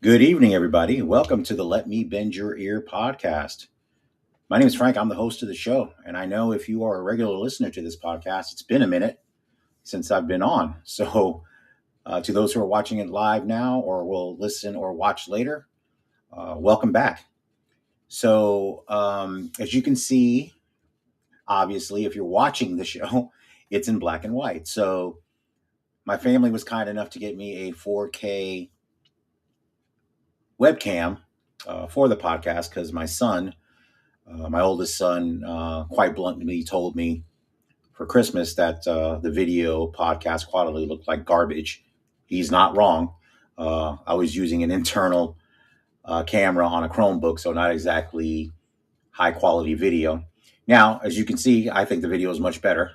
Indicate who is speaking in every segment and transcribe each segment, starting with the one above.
Speaker 1: Good evening, everybody. Welcome to the Let Me Bend Your Ear podcast. My name is Frank. I'm the host of the show. And I know if you are a regular listener to this podcast, it's been a minute since I've been on. So, to those who are watching it live now or will listen or watch later, welcome back. As you can see, obviously, if you're watching the show, it's in black and white. So, my family was kind enough to get me a 4K webcam for the podcast because my oldest son, quite bluntly told me for Christmas that the video podcast quality looked like garbage. He's not wrong. I was using an internal camera on a Chromebook, so not exactly high quality video. Now, as you can see, I think the video is much better.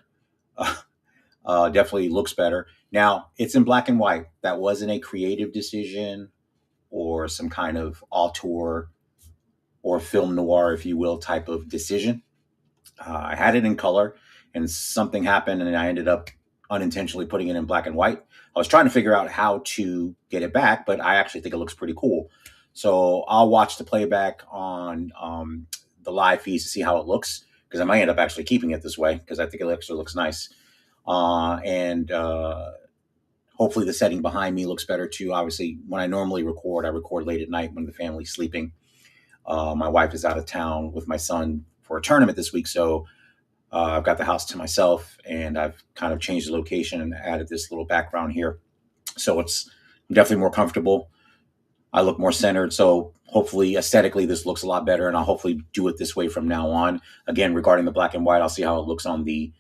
Speaker 1: Definitely looks better. Now, it's in black and white. That wasn't a creative decision or some kind of auteur or film noir, if you will, type of decision. I had it in color, and something happened, and I ended up unintentionally putting it in black and white. I was trying to figure out how to get it back, but I actually think it looks pretty cool. So I'll watch the playback on the live feeds to see how it looks, because I might end up actually keeping it this way because I think it actually looks nice. And hopefully the setting behind me looks better too. Obviously, when I normally record, I record late at night when the family's sleeping. My wife is out of town with my son for a tournament this week, so I've got the house to myself, and I've kind of changed the location and added this little background here. So it's definitely more comfortable. I look more centered. So hopefully, aesthetically, this looks a lot better, and I'll hopefully do it this way from now on. Again, regarding the black and white, I'll see how it looks on the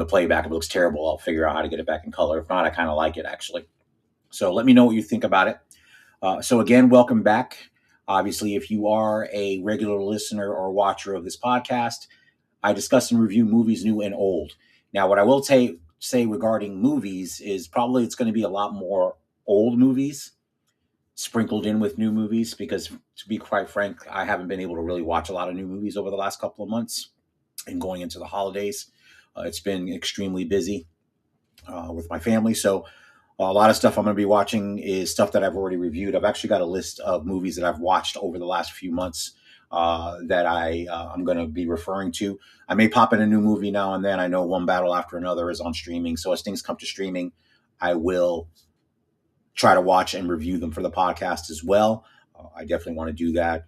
Speaker 1: playback. If it looks terrible, I'll figure out how to get it back in color. If not, I kind of like it actually. So let me know what you think about it. So again, welcome back. Obviously, if you are a regular listener or watcher of this podcast, I discuss and review movies new and old. Now, what I will say regarding movies is probably it's going to be a lot more old movies sprinkled in with new movies because, to be quite frank, I haven't been able to really watch a lot of new movies over the last couple of months and going into the holidays. It's been extremely busy with my family. So, a lot of stuff I'm going to be watching is stuff that I've already reviewed. I've actually got a list of movies that I've watched over the last few months that I'm going to be referring to. I may pop in a new movie now and then. I know One Battle After Another is on streaming. So as things come to streaming, I will try to watch and review them for the podcast as well. I definitely want to do that,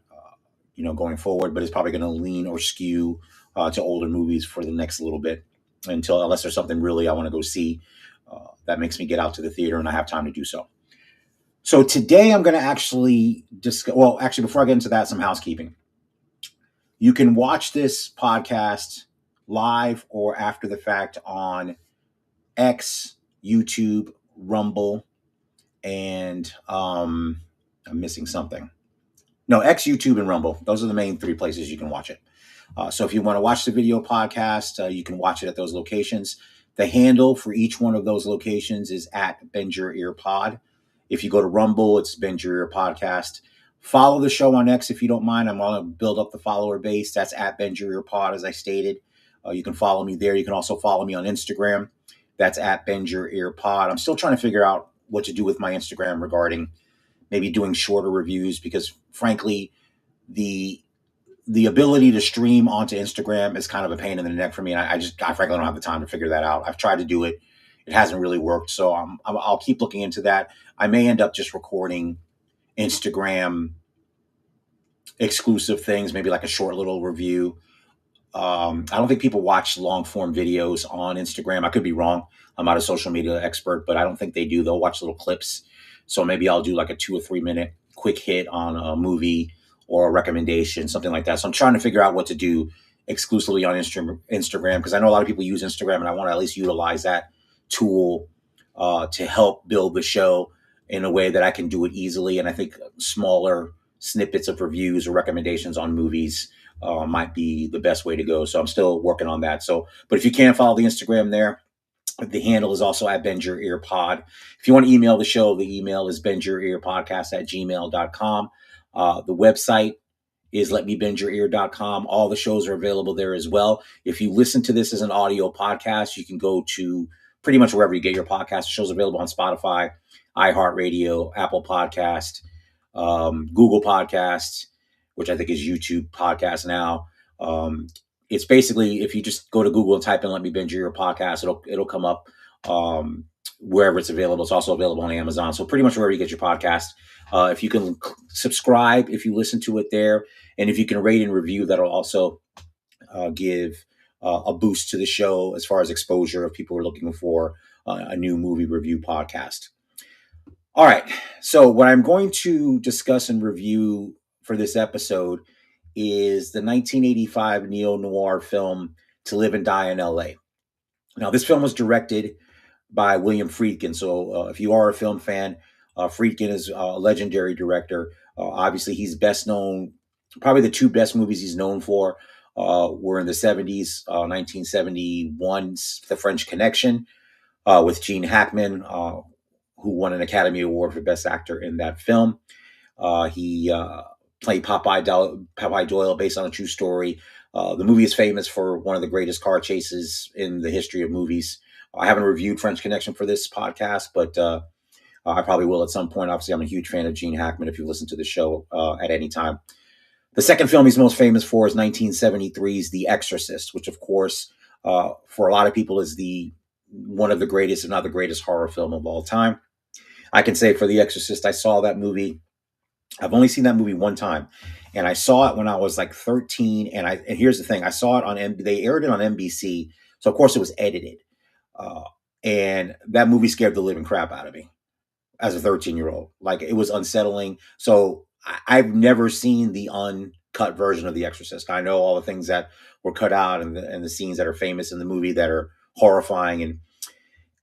Speaker 1: going forward, but it's probably going to lean or skew to older movies for the next little bit unless there's something really I want to go see that makes me get out to the theater and I have time to do so. So today I'm going to actually discuss, well, actually, before I get into that, some housekeeping. You can watch this podcast live or after the fact on X, YouTube, Rumble, and I'm missing something. No, X, YouTube, and Rumble. Those are the main three places you can watch it. So if you want to watch the video podcast, you can watch it at those locations. The handle for each one of those locations is at Bend Your Ear Pod. If you go to Rumble, it's Bend Your Ear Podcast. Follow the show on X if you don't mind. I'm going to build up the follower base. That's at Bend Your Ear Pod, as I stated. You can follow me there. You can also follow me on Instagram. That's at Bend Your Ear Pod. I'm still trying to figure out what to do with my Instagram regarding maybe doing shorter reviews because, frankly, the ability to stream onto Instagram is kind of a pain in the neck for me. And I frankly don't have the time to figure that out. I've tried to do it. It hasn't really worked. So I'll keep looking into that. I may end up just recording Instagram exclusive things, maybe like a short little review. I don't think people watch long form videos on Instagram. I could be wrong. I'm not a social media expert, but I don't think they do. They'll watch little clips. So maybe I'll do like a 2 or 3 minute quick hit on a movie or a recommendation, something like that. So I'm trying to figure out what to do exclusively on Instagram because I know a lot of people use Instagram and I want to at least utilize that tool to help build the show in a way that I can do it easily. And I think smaller snippets of reviews or recommendations on movies might be the best way to go. So I'm still working on that. So, but if you can't follow the Instagram there, the handle is also at Bend Your Ear Pod. If you want to email the show, the email is bendyourearpodcast@gmail.com. The website is letmebendyourear.com. All the shows are available there as well. If you listen to this as an audio podcast, you can go to pretty much wherever you get your podcast. The show's available on Spotify, iHeartRadio, Apple Podcast, Google Podcasts, which I think is YouTube Podcast now. It's basically, if you just go to Google and type in "Let Me Binge Your Podcast," it'll come up wherever it's available. It's also available on Amazon. So pretty much wherever you get your podcast. If you can subscribe, if you listen to it there, and if you can rate and review, that'll also give a boost to the show as far as exposure if people are looking for a new movie review podcast. All right. So what I'm going to discuss and review for this episode is the 1985 neo-noir film To Live and Die in L.A. Now, this film was directed by William Friedkin. So if you are a film fan, Friedkin is a legendary director. Obviously, he's best known, probably the two best movies he's known for were in the 70s, 1971's The French Connection with Gene Hackman, who won an Academy Award for Best Actor in that film. He played Popeye Doyle based on a true story. The movie is famous for one of the greatest car chases in the history of movies. I haven't reviewed French Connection for this podcast, but I probably will at some point. Obviously, I'm a huge fan of Gene Hackman if you listen to the show at any time. The second film he's most famous for is 1973's The Exorcist, which, of course, for a lot of people is one of the greatest, if not the greatest, horror film of all time. I can say for The Exorcist, I saw that movie. I've only seen that movie one time, and I saw it when I was like 13. And here's the thing: I saw it on they aired it on NBC, so of course it was edited. And that movie scared the living crap out of me as a 13-year-old. Like, it was unsettling. So I've never seen the uncut version of The Exorcist. I know all the things that were cut out and the scenes that are famous in the movie that are horrifying.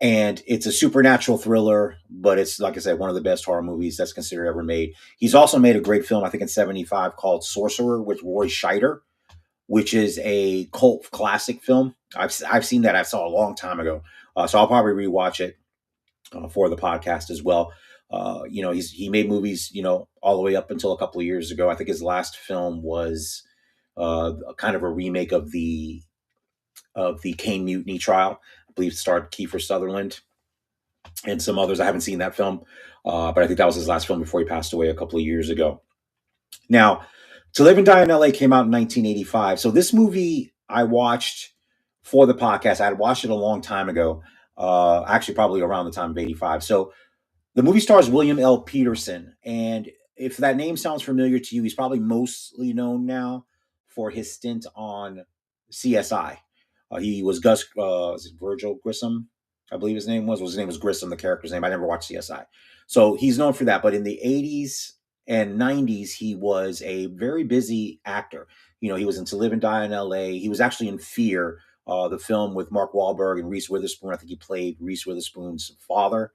Speaker 1: And it's a supernatural thriller, but it's, like I said, one of the best horror movies that's considered ever made. He's also made a great film, I think in 75, called Sorcerer with Roy Scheider, which is a cult classic film. I've seen that. I saw a long time ago. So I'll probably rewatch it for the podcast as well. He made movies, all the way up until a couple of years ago. I think his last film was kind of a remake of the Caine Mutiny trial. I believe it starred Kiefer Sutherland and some others. I haven't seen that film, but I think that was his last film before he passed away a couple of years ago. Now, To Live and Die in LA came out in 1985. So this movie I watched for the podcast. I had watched it a long time ago, actually probably around the time of 85. So the movie stars William L. Peterson. And if that name sounds familiar to you, he's probably mostly known now for his stint on CSI. He was Gus, is it Virgil Grissom? I believe his name was. His name was Grissom, the character's name. I never watched CSI. So he's known for that. But in the 80s and 90s, he was a very busy actor. He was in To Live and Die in LA. He was actually in Fear, the film with Mark Wahlberg and Reese Witherspoon. I think he played Reese Witherspoon's father.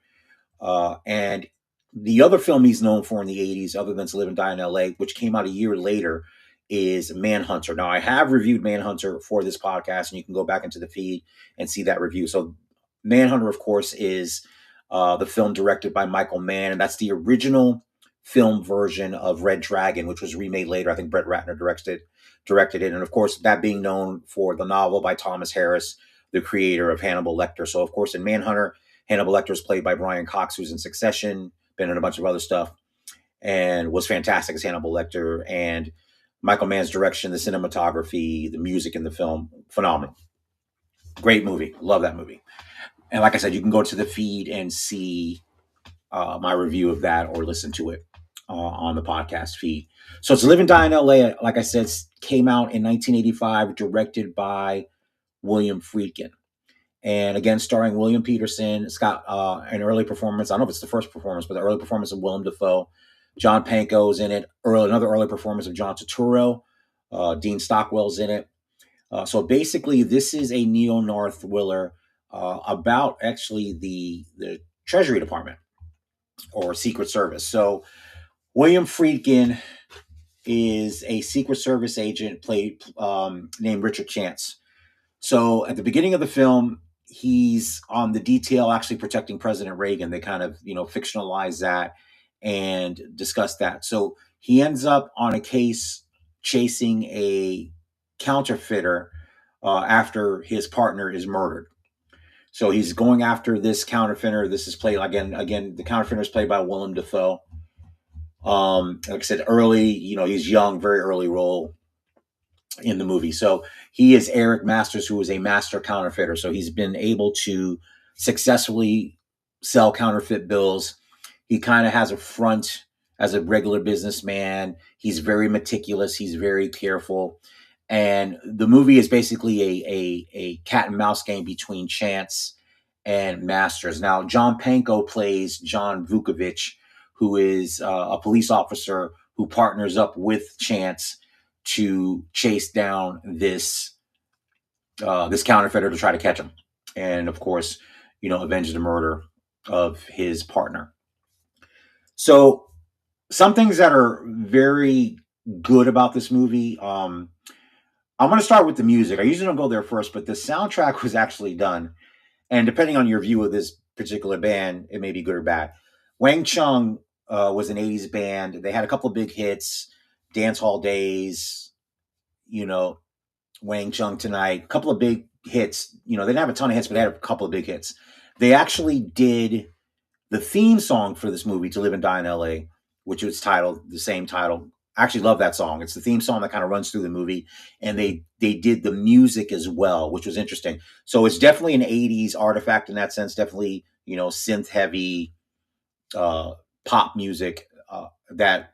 Speaker 1: And the other film he's known for in the 80s, other than To Live and Die in LA, which came out a year later, is Manhunter. Now, I have reviewed Manhunter for this podcast, and you can go back into the feed and see that review. So Manhunter, of course, is the film directed by Michael Mann, and that's the original film version of Red Dragon, which was remade later. I think Brett Ratner directed it. And, of course, that being known for the novel by Thomas Harris, the creator of Hannibal Lecter. So, of course, in Manhunter, Hannibal Lecter is played by Brian Cox, who's in Succession, been in a bunch of other stuff, and was fantastic as Hannibal Lecter. And Michael Mann's direction, the cinematography, the music in the film, phenomenal. Great movie. Love that movie. And like I said, you can go to the feed and see my review of that or listen to it on the podcast feed. So To Live and Die in LA, like I said, came out in 1985, directed by William Friedkin. And again, starring William Peterson. It's got an early performance. I don't know if it's the first performance, but the early performance of Willem Dafoe. John Panko's in it. Another early performance of John Turturro. Dean Stockwell's in it. So basically, this is a neo-noir thriller about actually the Treasury Department or Secret Service. So William Friedkin is a Secret Service agent named Richard Chance. So at the beginning of the film, he's on the detail actually protecting President Reagan. They kind of, fictionalize that and discuss that. So he ends up on a case chasing a counterfeiter after his partner is murdered. So he's going after this counterfeiter. This is played again. The counterfeiter is played by Willem Dafoe. Like I said, early, he's young, very early role in the movie. So he is Eric Masters, who is a master counterfeiter. So he's been able to successfully sell counterfeit bills. He kind of has a front as a regular businessman. He's very meticulous. He's very careful. And the movie is basically a cat and mouse game between Chance and Masters. Now, John Pankow plays John Vukovich, who is a police officer who partners up with Chance to chase down this counterfeiter to try to catch him, and of course, avenge the murder of his partner. So, some things that are very good about this movie. I'm going to start with the music. I usually don't go there first, but the soundtrack was actually done, and depending on your view of this particular band, it may be good or bad. Wang Chung was an '80s band. They had a couple of big hits, Dance Hall Days, you know, Wang Chung Tonight, a couple of big hits. They didn't have a ton of hits, but they had a couple of big hits. They actually did the theme song for this movie, To Live and Die in LA, which was titled the same title. I actually love that song. It's the theme song that kind of runs through the movie. And they did the music as well, which was interesting. So it's definitely an 80s artifact in that sense, definitely, synth heavy pop music that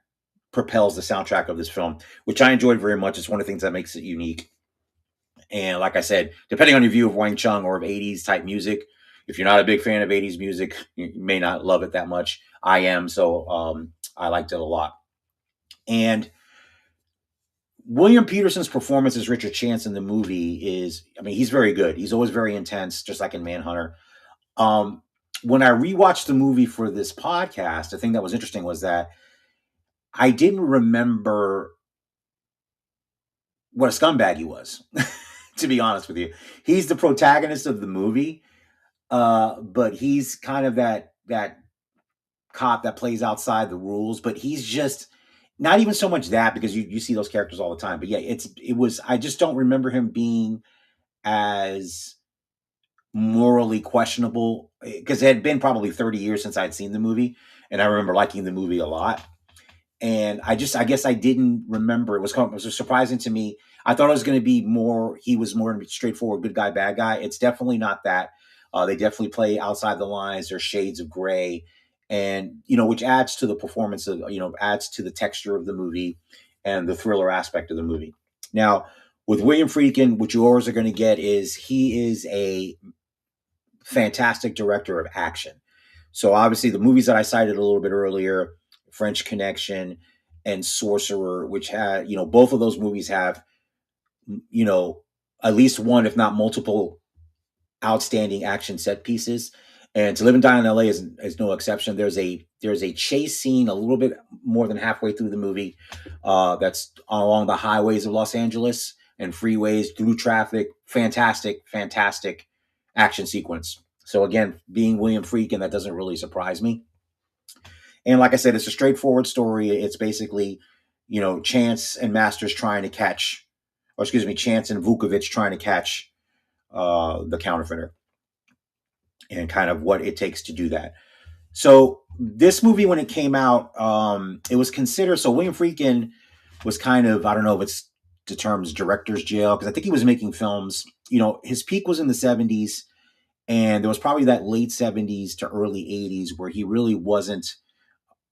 Speaker 1: propels the soundtrack of this film, which I enjoyed very much. It's one of the things that makes it unique. And like I said, depending on your view of Wang Chung or of 80s type music, if you're not a big fan of 80s music, you may not love it that much. I am, so I liked it a lot. And William Peterson's performance as Richard Chance in the movie he's very good. He's always very intense, just like in Manhunter. When I rewatched the movie for this podcast, the thing that was interesting was that I didn't remember what a scumbag he was, to be honest with you. He's the protagonist of the movie, but he's kind of that cop that plays outside the rules. But he's just not even so much that, because you see those characters all the time. But yeah, I just don't remember him being as morally questionable, because it had been probably 30 years since I'd seen the movie, and I remember liking the movie a lot. And I guess I didn't remember. It was surprising to me. I thought it was going to be he was more straightforward, good guy, bad guy. It's definitely not that. They definitely play outside the lines. There's shades of gray, and which adds to the performance of, adds to the texture of the movie and the thriller aspect of the movie. Now, with William Friedkin, what you always are going to get is he is a fantastic director of action. So obviously, the movies that I cited a little bit earlier, French Connection and Sorcerer, which had, both of those movies have, at least one, if not multiple, outstanding action set pieces. And To Live and Die in LA is no exception. There's a chase scene a little bit more than halfway through the movie that's along the highways of Los Angeles and freeways through traffic. Fantastic, fantastic action sequence. So again, being William Friedkin, that doesn't really surprise me. And like I said, it's a straightforward story. It's basically, Chance and Masters trying to catch, or excuse me, Chance and Vukovich trying to catch the counterfeiter, and kind of what it takes to do that. So this movie, when it came out, it was considered. So William Friedkin was kind of, I don't know if it's the term's director's jail, because I think he was making films. His peak was in the 70s, and there was probably that late 70s to early 80s where he really wasn't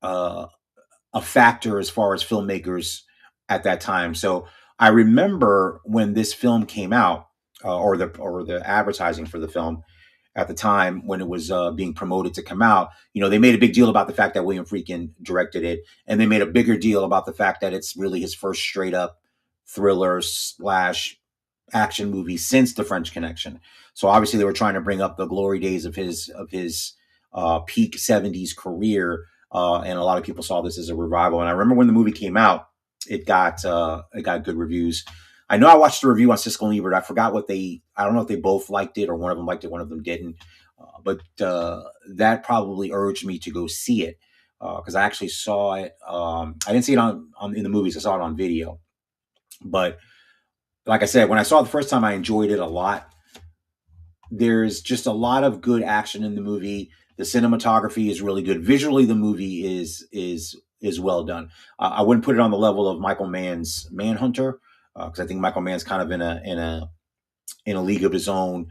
Speaker 1: a factor as far as filmmakers at that time. So I remember when this film came out, or the advertising for the film at the time when it was being promoted to come out, they made a big deal about the fact that William Friedkin directed it, and they made a bigger deal about the fact that it's really his first straight up thriller / action movie since The French Connection. So obviously they were trying to bring up the glory days of his peak 70s career. And a lot of people saw this as a revival. And I remember when the movie came out, it got good reviews. I know I watched a review on Siskel and Ebert. I forgot I don't know if they both liked it or one of them liked it, one of them didn't. But that probably urged me to go see it, because I actually saw it. I didn't see it in the movies. I saw it on video. But like I said, when I saw it the first time, I enjoyed it a lot. There's just a lot of good action in the movie. The cinematography is really good. Visually, the movie is is well done. I wouldn't put it on the level of Michael Mann's Manhunter, because I think Michael Mann's kind of in a league of his own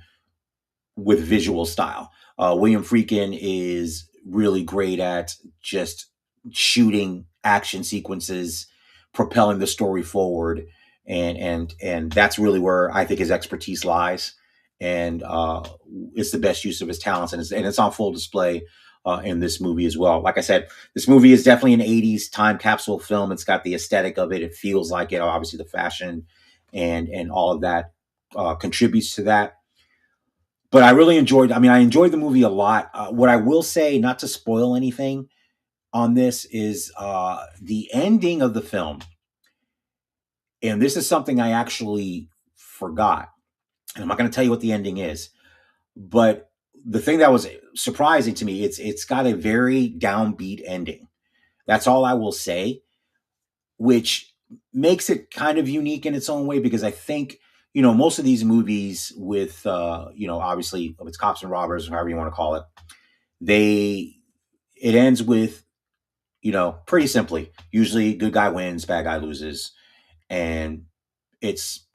Speaker 1: with visual style. William Friedkin is really great at just shooting action sequences, propelling the story forward, and that's really where I think his expertise lies, and it's the best use of his talents, and it's on full display in this movie as well. Like I said, this movie is definitely an '80s time capsule film. It's got the aesthetic of it. It feels like it. Obviously, the fashion and all of that contributes to that, but I really enjoyed. I mean, I enjoyed the movie a lot. What I will say, not to spoil anything on this, is the ending of the film, and this is something I actually forgot. And I'm not going to tell you what the ending is, but the thing that was surprising to me, it's got a very downbeat ending. That's all I will say, which makes it kind of unique in its own way, because I think, most of these movies with obviously if it's cops and robbers, however you want to call it, they it ends with, pretty simply, usually good guy wins, bad guy loses, and it's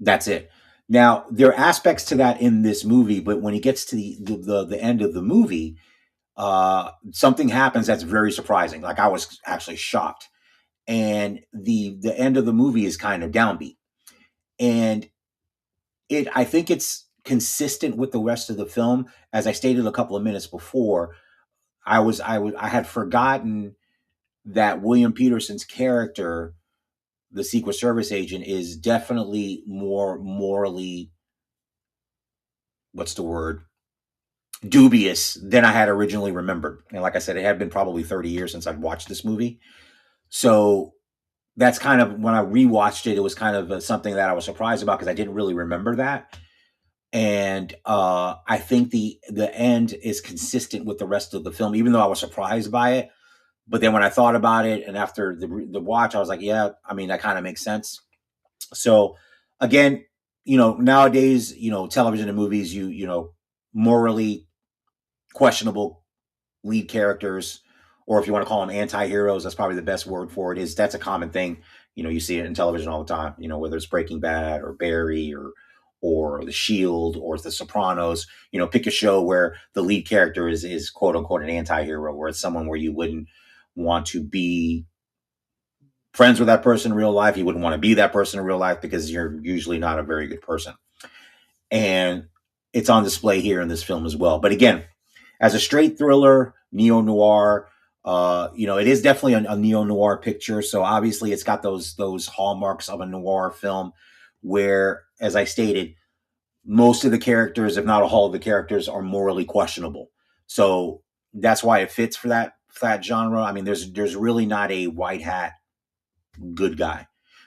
Speaker 1: that's it. Now there are aspects to that in this movie, but when it gets to the end of the movie, something happens that's very surprising. Like, I was actually shocked, and the end of the movie is kind of downbeat, and I think it's consistent with the rest of the film. As I stated a couple of minutes before, I had forgotten that William Peterson's character, the Secret Service agent, is definitely more morally, what's the word, dubious than I had originally remembered. And like I said, it had been probably 30 years since I'd watched this movie. So that's kind of, when I rewatched it, it was kind of something that I was surprised about, because I didn't really remember that. And I think the end is consistent with the rest of the film, even though I was surprised by it. But then when I thought about it, and after the watch, I was like, yeah, I mean, that kind of makes sense. So again, nowadays, television and movies, morally questionable lead characters, or if you want to call them anti-heroes, that's probably the best word for it. That's a common thing. You see it in television all the time, whether it's Breaking Bad or Barry or The Shield or The Sopranos. Pick a show where the lead character is quote unquote an anti-hero, where it's someone where you wouldn't want to be friends with that person in real life. You wouldn't want to be that person in real life, because you're usually not a very good person. And it's on display here in this film as well. But again, as a straight thriller, neo-noir, it is definitely a neo-noir picture. So obviously it's got those hallmarks of a noir film, where, as I stated, most of the characters, if not all of the characters, are morally questionable. So that's why it fits for that genre. I mean, there's really not a white hat good guy.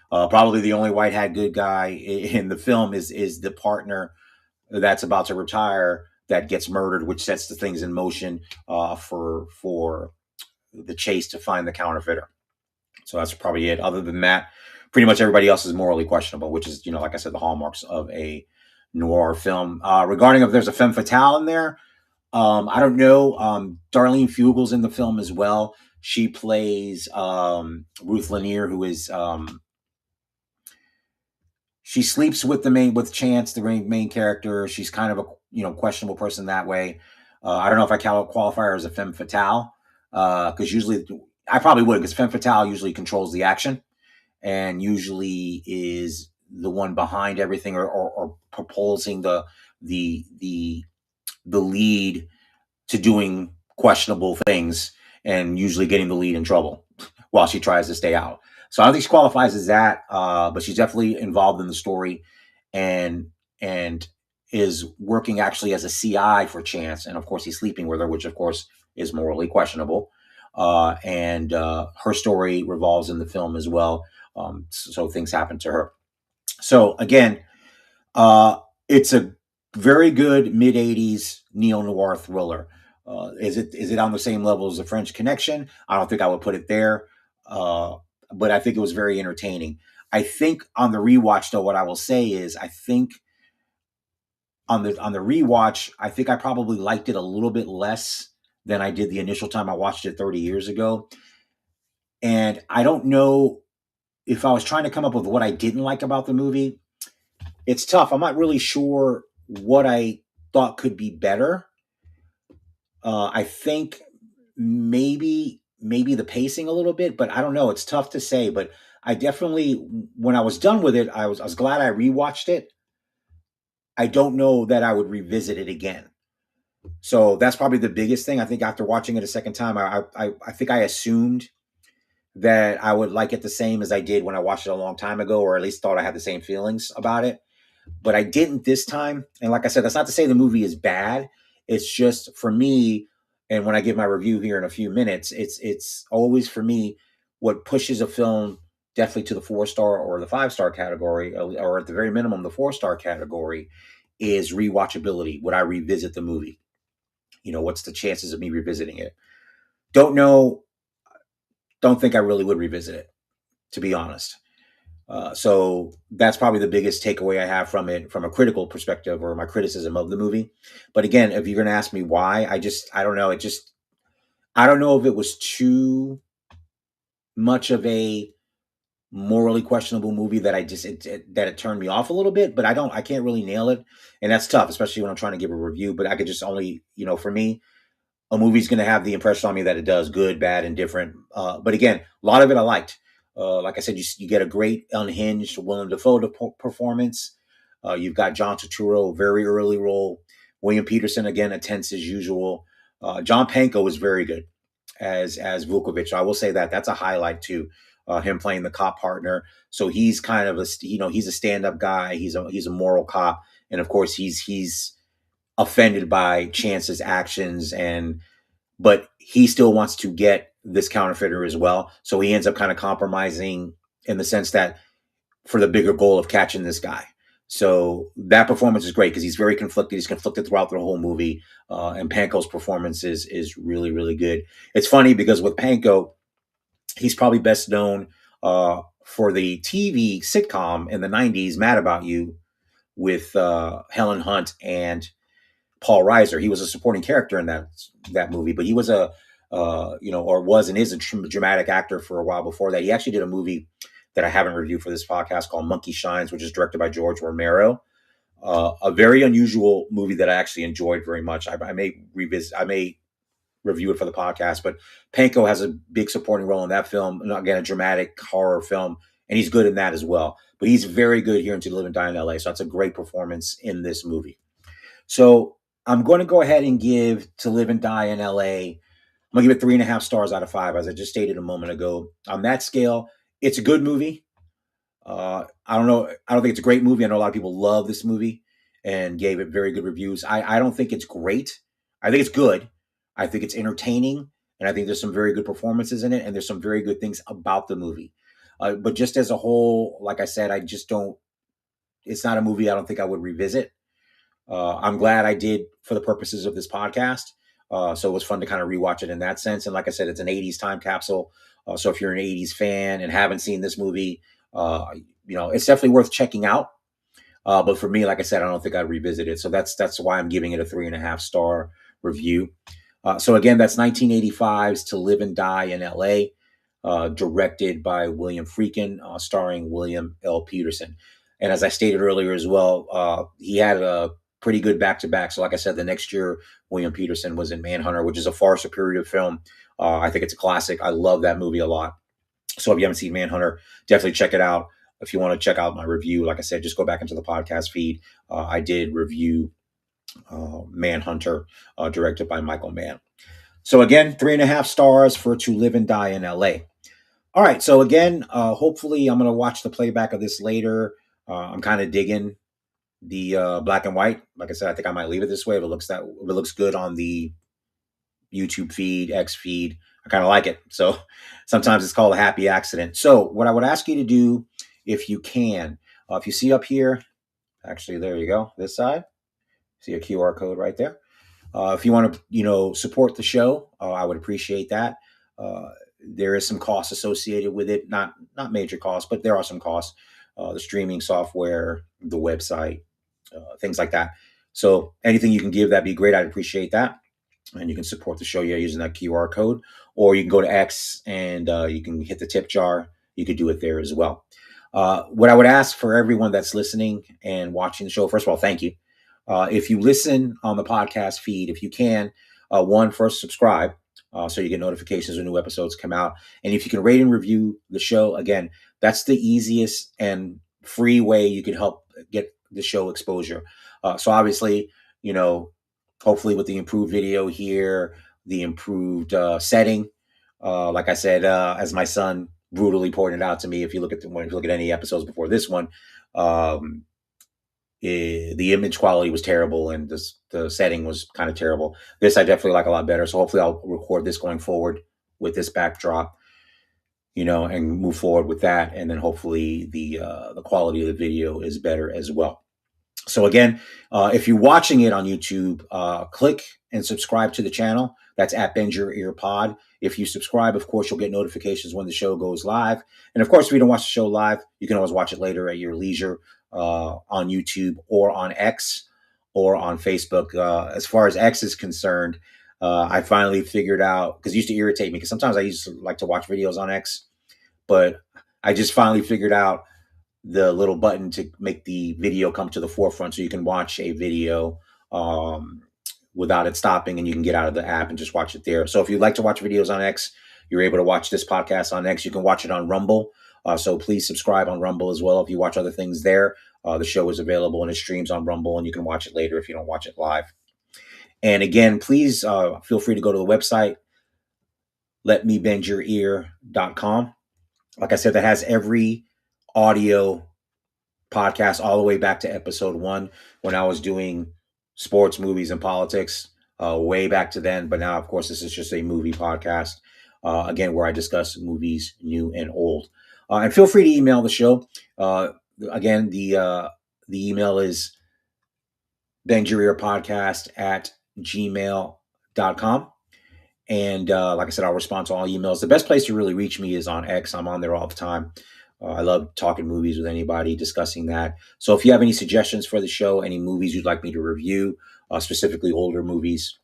Speaker 1: Probably the only white hat good guy in the film is the partner that's about to retire, that gets murdered, which sets the things in motion for the chase to find the counterfeiter. So that's probably it. Other than that, pretty much everybody else is morally questionable, which is, like I said, the hallmarks of a noir film. Regarding if there's a femme fatale in there, I don't know. Darlene Fugel's in the film as well. She plays Ruth Lanier, who is she sleeps with Chance, the main character. She's kind of a questionable person that way. I don't know if I qualify her as a femme fatale, because usually I probably would, because femme fatale usually controls the action and usually is the one behind everything, or proposing the lead to doing questionable things, and usually getting the lead in trouble while she tries to stay out. So I don't think she qualifies as that, but she's definitely involved in the story, and is working actually as a CI for Chance, and of course he's sleeping with her, which of course is morally questionable. And her story revolves in the film as well. So things happen to her. So again, it's a very good mid '80s neo noir thriller. Is it on the same level as The French Connection? I don't think I would put it there, but I think it was very entertaining. I think on the rewatch, though, what I will say is, I think on the rewatch, I think I probably liked it a little bit less than I did the initial time I watched it 30 years ago. And I don't know if I was trying to come up with what I didn't like about the movie. It's tough. I'm not really sure what I thought could be better. I think maybe the pacing a little bit, but I don't know. It's tough to say. But I definitely, when I was done with it, I was glad I rewatched it. I don't know that I would revisit it again. So that's probably the biggest thing. I think after watching it a second time, I think I assumed that I would like it the same as I did when I watched it a long time ago, or at least thought I had the same feelings about it. But I didn't this time. And like I said, that's not to say the movie is bad. It's just for me, and when I give my review here in a few minutes, it's always for me what pushes a film definitely to the 4 star or the 5 star category, or at the very minimum the 4 star category, is rewatchability. Would I revisit the movie? What's the chances of me revisiting it? Don't know. Don't think I really would revisit it, to be honest. So that's probably the biggest takeaway I have from it, from a critical perspective, or my criticism of the movie. But again, if you're going to ask me why, I don't know. I don't know if it was too much of a morally questionable movie that that it turned me off a little bit. But I can't really nail it, and that's tough, especially when I'm trying to give a review. But I could just only, for me, a movie's going to have the impression on me that it does, good, bad, and different. But again, a lot of it I liked. Like I said, you get a great unhinged Willem Dafoe performance. You've got John Turturro, very early role. William Peterson, again, a tense as usual. John Panko was very good as Vukovic. I will say that that's a highlight too. Him playing the cop partner. So he's kind of he's a stand up guy. He's a moral cop, and of course he's offended by Chance's actions, but he still wants to get this counterfeiter as well. So he ends up kind of compromising in the sense that for the bigger goal of catching this guy. So that performance is great because he's very conflicted. He's conflicted throughout the whole movie, and Panko's performance is really, really good. It's funny because with Panko, he's probably best known for the TV sitcom in the '90s, "Mad About You," with Helen Hunt and Paul Reiser. He was a supporting character in that movie, but he was or was and is a dramatic actor for a while before that. He actually did a movie that I haven't reviewed for this podcast called Monkey Shines, which is directed by George Romero. A very unusual movie that I actually enjoyed very much. I may review it for the podcast, but Panko has a big supporting role in that film. And again, a dramatic horror film, and he's good in that as well. But he's very good here in To Live and Die in LA. So that's a great performance in this movie. So I'm going to go ahead and give To Live and Die in LA. I'm going to give it 3.5 stars out of 5, as I just stated a moment ago. On that scale, it's a good movie. I don't know. I don't think it's a great movie. I know a lot of people love this movie and gave it very good reviews. I don't think it's great. I think it's good. I think it's entertaining. And I think there's some very good performances in it. And there's some very good things about the movie. But just as a whole, like I said, it's not a movie I don't think I would revisit. I'm glad I did for the purposes of this podcast. So it was fun to kind of rewatch it in that sense. And like I said, it's an '80s time capsule. So if you're an '80s fan and haven't seen this movie, it's definitely worth checking out. But for me, like I said, I don't think I'd revisit it. So that's why I'm giving it a 3.5 star review. So again, that's 1985's To Live and Die in LA, directed by William Friedkin, starring William L. Peterson. And as I stated earlier as well, he had a pretty good back-to-back. So like I said, the next year, William Peterson was in Manhunter, which is a far superior film. I think it's a classic. I love that movie a lot. So if you haven't seen Manhunter, definitely check it out. If you want to check out my review, like I said, just go back into the podcast feed. I did review Manhunter, directed by Michael Mann. So again, 3.5 stars for To Live and Die in LA. All right. So again, hopefully I'm going to watch the playback of this later. I'm kind of digging the black and white. Like I said, I think I might leave it this way. If it looks good on the YouTube feed, X feed, I kind of like it. So sometimes it's called a happy accident. So what I would ask you to do, if you can, if you see up here, actually, there you go, this side, see a QR code right there. If you want to, support the show, I would appreciate that. There is some costs associated with it, not major costs, but there are some costs. The streaming software, the website, things like that. So anything you can give, that'd be great. I'd appreciate that. And you can support the show using that QR code. or you can go to X and you can hit the tip jar. You could do it there as well. What I would ask for everyone that's listening and watching the show, first of all, thank you. If you listen on the podcast feed, if you can, first subscribe so you get notifications when new episodes come out. And if you can rate and review the show, again, that's the easiest and free way you can help get the show exposure. So obviously, hopefully with the improved video here, the improved setting, like I said, as my son brutally pointed out to me, if you look at any episodes before this one, the image quality was terrible and the setting was kind of terrible. This I definitely like a lot better. So hopefully I'll record this going forward with this backdrop, and move forward with that. And then hopefully the quality of the video is better as well. So again, if you're watching it on YouTube, click and subscribe to the channel. That's at Bend Your Ear Pod. If you subscribe, of course, you'll get notifications when the show goes live. And of course, if you don't watch the show live, you can always watch it later at your leisure on YouTube or on X or on Facebook. As far as X is concerned, I finally figured out, because it used to irritate me, because sometimes I used to like to watch videos on X, but I just finally figured out the little button to make the video come to the forefront so you can watch a video without it stopping, and you can get out of the app and just watch it there. So if you'd like to watch videos on X, you're able to watch this podcast on X. You can watch it on Rumble. So please subscribe on Rumble as well. If you watch other things there, the show is available and it streams on Rumble, and you can watch it later if you don't watch it live. And again, please feel free to go to the website, letmebendyourear.com. Like I said, that has every audio podcast all the way back to episode 1 when I was doing sports, movies, and politics, way back to then. But now, of course, this is just a movie podcast, again, where I discuss movies new and old. And feel free to email the show. Again, the email is bendyourearpodcast@gmail.com. And like I said, I'll respond to all emails. The best place to really reach me is on X. I'm on there all the time. I love talking movies with anybody, discussing that. So if you have any suggestions for the show, any movies you'd like me to review, specifically older movies,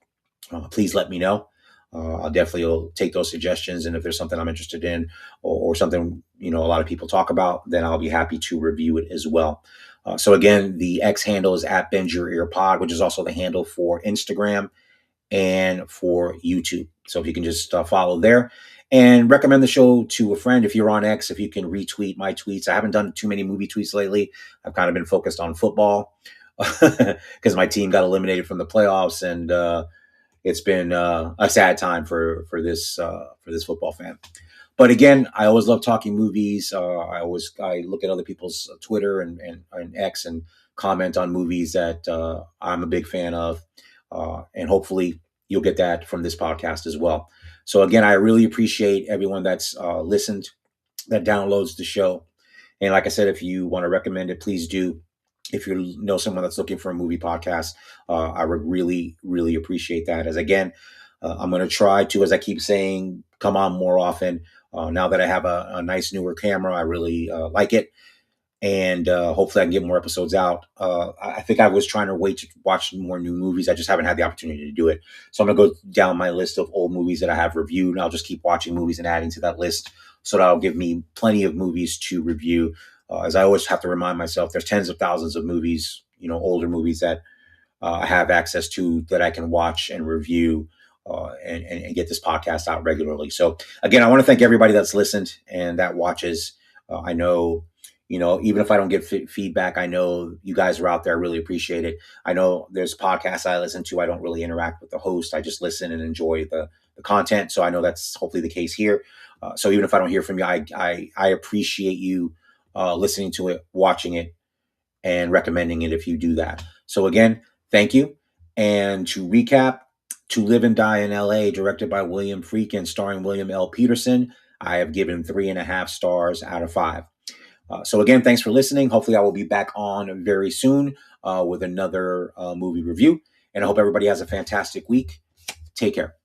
Speaker 1: please let me know. I'll definitely take those suggestions. And if there's something I'm interested in or something, a lot of people talk about, then I'll be happy to review it as well. So again, the X handle is at Bend Your Ear Pod, which is also the handle for Instagram and for YouTube. So if you can just follow there and recommend the show to a friend. If you're on X, if you can retweet my tweets. I haven't done too many movie tweets lately. I've kind of been focused on football because my team got eliminated from the playoffs, and it's been a sad time for this football fan. But again, I always love talking movies. I look at other people's Twitter and X and comment on movies that I'm a big fan of. And hopefully you'll get that from this podcast as well. So again, I really appreciate everyone that's listened, that downloads the show. And like I said, if you want to recommend it, please do. If you know someone that's looking for a movie podcast, I would really, really appreciate that. As again, I'm going to try to, as I keep saying, come on more often. Now that I have a nice newer camera, I really like it. And hopefully I can get more episodes out. I think I was trying to wait to watch more new movies. I just haven't had the opportunity to do it. So I'm going to go down my list of old movies that I have reviewed, and I'll just keep watching movies and adding to that list. So that'll give me plenty of movies to review. As I always have to remind myself, there's tens of thousands of movies, older movies that I have access to that I can watch and review and get this podcast out regularly. So again, I want to thank everybody that's listened and that watches. I know, even if I don't get feedback, I know you guys are out there. I really appreciate it. I know there's podcasts I listen to. I don't really interact with the host. I just listen and enjoy the content. So I know that's hopefully the case here. So even if I don't hear from you, I appreciate you listening to it, watching it, and recommending it if you do that. So again, thank you. And to recap, To Live and Die in LA, directed by William Friedkin, starring William L. Peterson, I have given 3.5 stars out of 5. So again, thanks for listening. Hopefully I will be back on very soon with another movie review. And I hope everybody has a fantastic week. Take care.